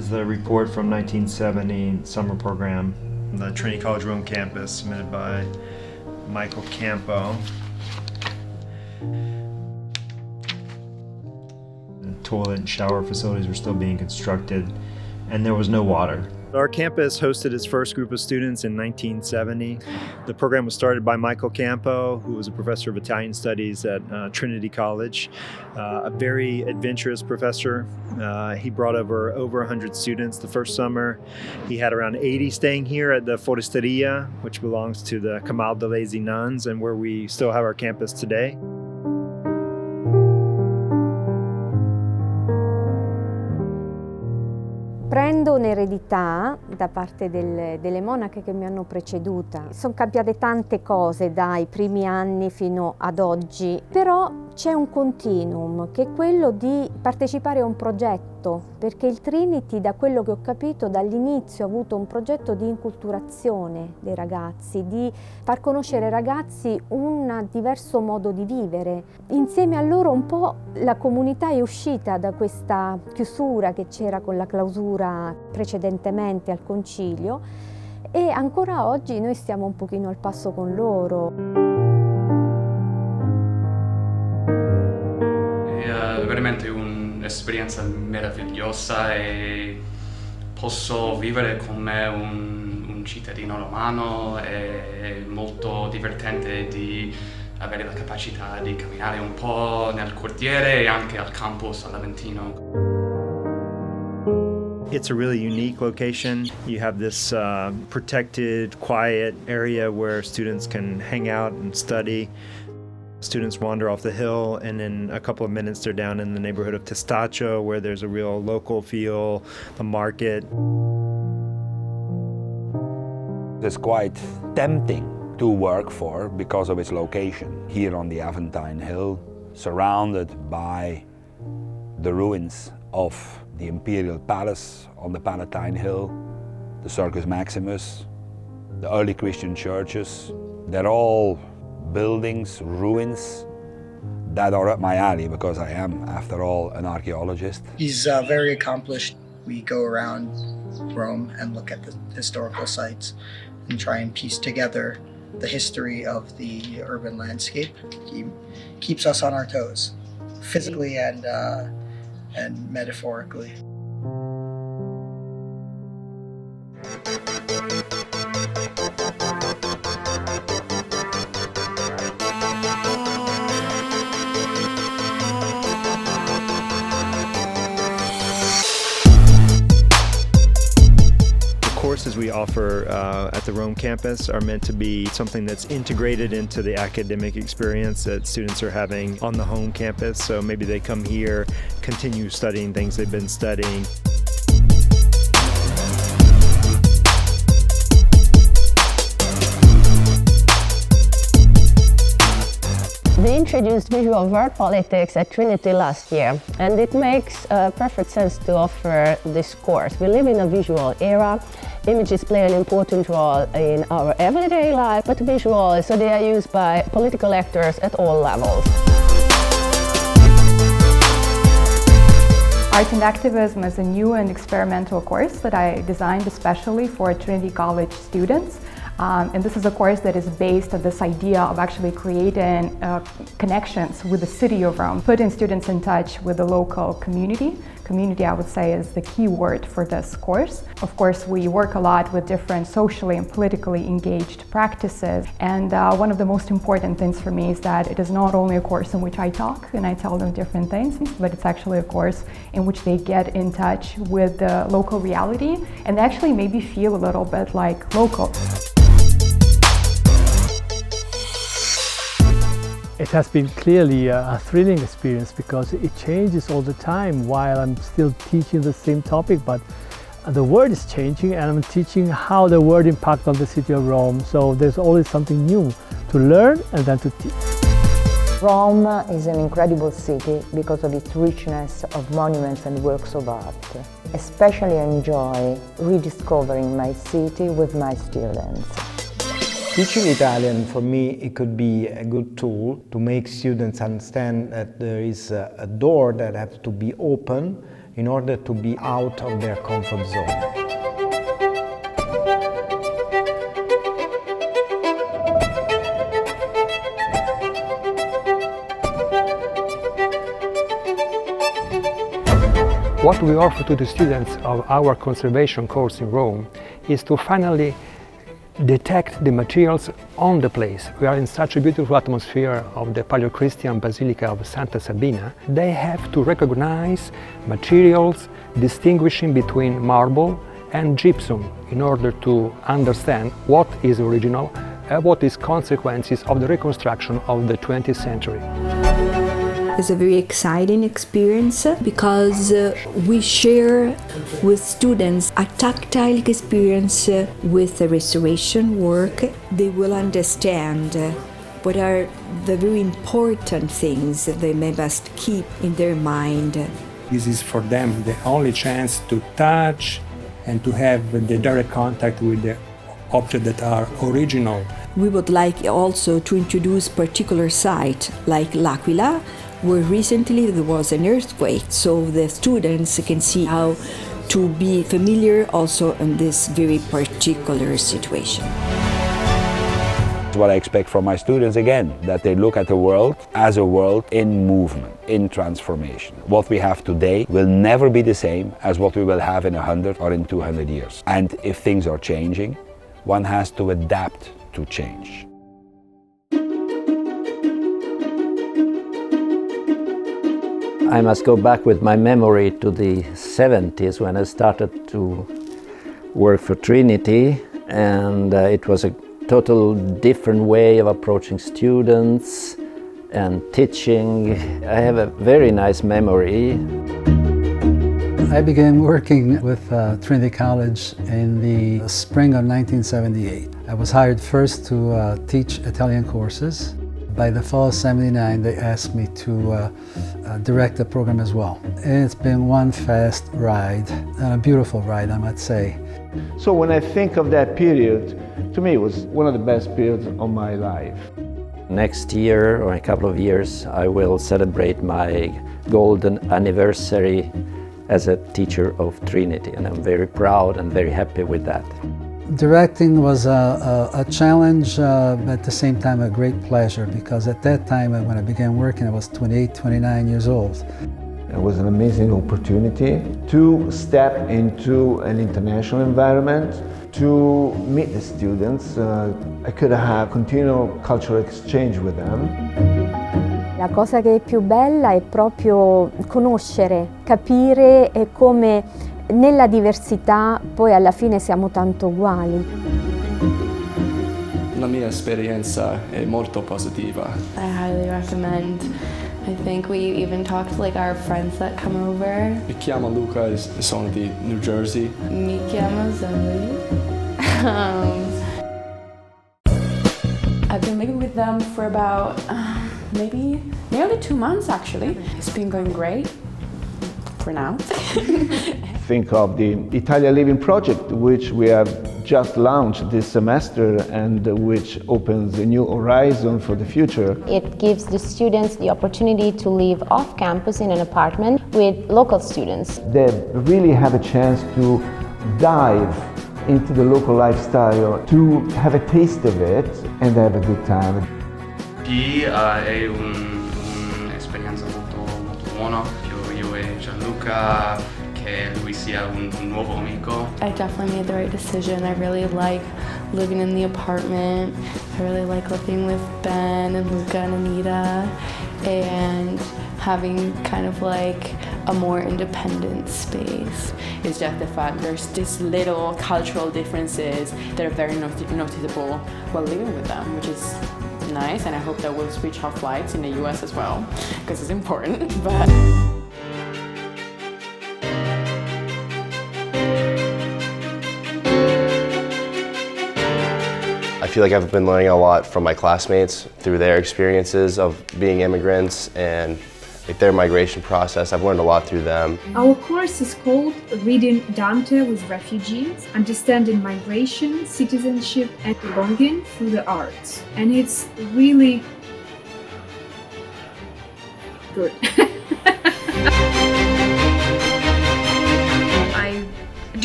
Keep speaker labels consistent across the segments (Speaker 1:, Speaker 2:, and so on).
Speaker 1: is the report from 1970 summer program, the Trinity College Rome campus, submitted by Michael Campo. The toilet and shower facilities were still being constructed, and there was no water. Our campus hosted its first group of students in 1970. The program was started by Michael Campo, who was a professor of Italian studies at Trinity College, a very adventurous professor. He brought over 100 students the first summer. He had around 80 staying here at the Foresteria, which belongs to the Camaldolese nuns, and where we still have our campus today.
Speaker 2: Prendo un'eredità da parte delle monache che mi hanno preceduta. Sono cambiate tante cose dai primi anni fino ad oggi, però c'è un continuum che è quello di partecipare a un progetto, perché il Trinity, da quello che ho capito dall'inizio, ha avuto un progetto di inculturazione dei ragazzi, di far conoscere ai ragazzi un diverso modo di vivere. Insieme a loro un po' la comunità è uscita da questa chiusura che c'era con la clausura precedentemente al concilio, e ancora oggi noi stiamo un pochino al passo con loro.
Speaker 3: È veramente un'esperienza meravigliosa e posso vivere come un cittadino romano. È molto divertente di avere la capacità di camminare un po' nel quartiere e anche al campus all'Aventino.
Speaker 1: It's a really unique location. You have this protected, quiet area where students can hang out and study. Students wander off the hill, and in a couple of minutes they're down in the neighborhood of Testaccio, where there's a real local feel, the market.
Speaker 4: It's quite tempting to work for because of its location. Here on the Aventine Hill, surrounded by the ruins of the Imperial Palace on the Palatine Hill, the Circus Maximus, the early Christian churches. They're all buildings, ruins that are up my alley because I am, after all, an archaeologist.
Speaker 5: He's very accomplished. We go around Rome and look at the historical sites and try and piece together the history of the urban landscape. He keeps us on our toes, physically and metaphorically.
Speaker 1: Courses we offer at the Rome campus are meant to be something that's integrated into the academic experience that students are having on the home campus. So maybe they come here, continue studying things they've been studying.
Speaker 6: We introduced visual word politics at Trinity last year, and it makes perfect sense to offer this course. We live in a visual era. Images play an important role in our everyday life, but visuals, so they are used by political actors at all levels.
Speaker 7: Art and Activism is a new and experimental course that I designed especially for Trinity College students. And this is a course that is based on this idea of actually creating connections with the city of Rome, putting students in touch with the local community. Community, I would say, is the key word for this course. Of course, we work a lot with different socially and politically engaged practices. And one of the most important things for me is that it is not only a course in which I talk and I tell them different things, but it's actually a course in which they get in touch with the local reality and actually maybe feel a little bit like local.
Speaker 8: It has been clearly a thrilling experience because it changes all the time while I'm still teaching the same topic, but the word is changing and I'm teaching how the word impacts on the city of Rome. So there's always something new to learn and then to teach.
Speaker 9: Rome is an incredible city because of its richness of monuments and works of art. Especially enjoy rediscovering my city with my students.
Speaker 10: Teaching Italian, for me, it could be a good tool to make students understand that there is a door that has to be open in order to be out of their comfort zone.
Speaker 11: What we offer to the students of our conservation course in Rome is to finally detect the materials on the place. We are in such a beautiful atmosphere of the Paleochristian Basilica of Santa Sabina. They have to recognize materials distinguishing between marble and gypsum in order to understand what is original and what is consequences of the reconstruction of the 20th century.
Speaker 12: It's a very exciting experience because we share with students a tactile experience with the restoration work. They will understand what are the very important things that they must keep in their mind.
Speaker 11: This is for them the only chance to touch and to have the direct contact with the objects that are original.
Speaker 12: We would like also to introduce particular sites like L'Aquila, where recently there was an earthquake, so the students can see how to be familiar also in this very particular situation.
Speaker 4: What I expect from my students, again, that they look at the world as a world in movement, in transformation. What we have today will never be the same as what we will have in 100 or in 200 years. And if things are changing, one has to adapt to change.
Speaker 13: I must go back with my memory to the 70s when I started to work for Trinity, and it was a total different way of approaching students and teaching. I have a very nice memory.
Speaker 14: I began working with Trinity College in the spring of 1978. I was hired first to teach Italian courses. By the fall of '79, they asked me to direct the program as well. It's been one fast ride, and a beautiful ride, I might say.
Speaker 15: So when I think of that period, to me it was one of the best periods of my life.
Speaker 13: Next year, or in a couple of years, I will celebrate my golden anniversary as a teacher of Trinity, and I'm very proud and very happy with that.
Speaker 14: Directing was a challenge, but at the same time a great pleasure, because at that time when I began working I was 28, 29 years old.
Speaker 15: It was an amazing opportunity to step into an international environment, to meet the students. I could have continual cultural exchange with them.
Speaker 2: La cosa che è più bella è proprio conoscere, capire come nella diversità poi alla fine siamo tanto uguali.
Speaker 16: La mia esperienza è molto positiva.
Speaker 17: I highly recommend. I think we even talked to like our friends that come over.
Speaker 16: Mi chiamo Luca e sono di New Jersey.
Speaker 17: Mi chiamo Zoe.
Speaker 18: I've been living with them for about maybe nearly 2 months actually. It's been going great for now.
Speaker 15: Think of the Italia Living project, which we have just launched this semester and which opens a new horizon for the future.
Speaker 19: It gives the students the opportunity to live off campus in an apartment with local students.
Speaker 15: They really have a chance to dive into the local lifestyle, to have a taste of it and have a good time.
Speaker 3: Sì, è un'esperienza molto buona. Io e Gianluca, che lui sia un nuovo amico.
Speaker 17: I definitely made the right decision. I really like living in the apartment. I really like living with Ben and Luca and Anita and having kind of like a more independent space.
Speaker 18: It's just the fact there's these little cultural differences that are very noticeable while living with them, which is nice, and I hope that we'll switch off flights in the US as well, because it's important. But
Speaker 20: I feel like I've been learning a lot from my classmates through their experiences of being immigrants and like their migration process. I've learned a lot through them.
Speaker 21: Our course is called Reading Dante with Refugees, Understanding Migration, Citizenship and Belonging Through the Arts. And it's really good.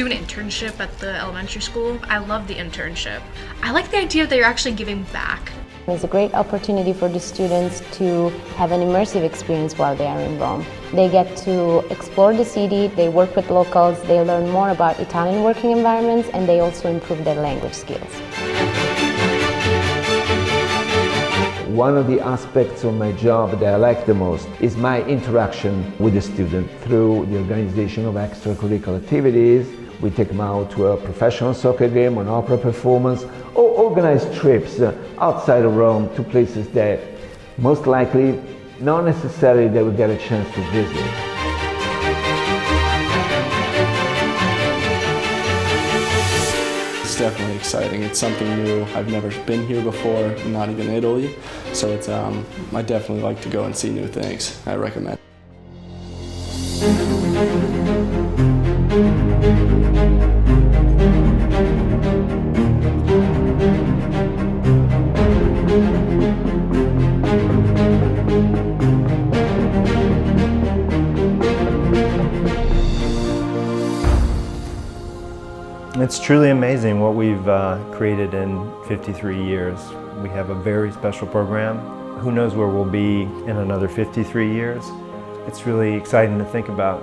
Speaker 5: do an internship at the elementary school. I love the internship. I like the idea that you're actually giving back.
Speaker 19: It's a great opportunity for the students to have an immersive experience while they are in Rome. They get to explore the city, they work with locals, they learn more about Italian working environments, and they also improve their language skills.
Speaker 15: One of the aspects of my job that I like the most is my interaction with the student through the organization of extracurricular activities. We take them out to a professional soccer game, an opera performance, or organize trips outside of Rome to places that most likely not necessarily they will get a chance to visit.
Speaker 16: It's definitely exciting. It's something new. I've never been here before, not even Italy. So it's, I definitely like to go and see new things. I recommend.
Speaker 1: It's truly amazing what we've created in 53 years. We have a very special program. Who knows where we'll be in another 53 years? It's really exciting to think about.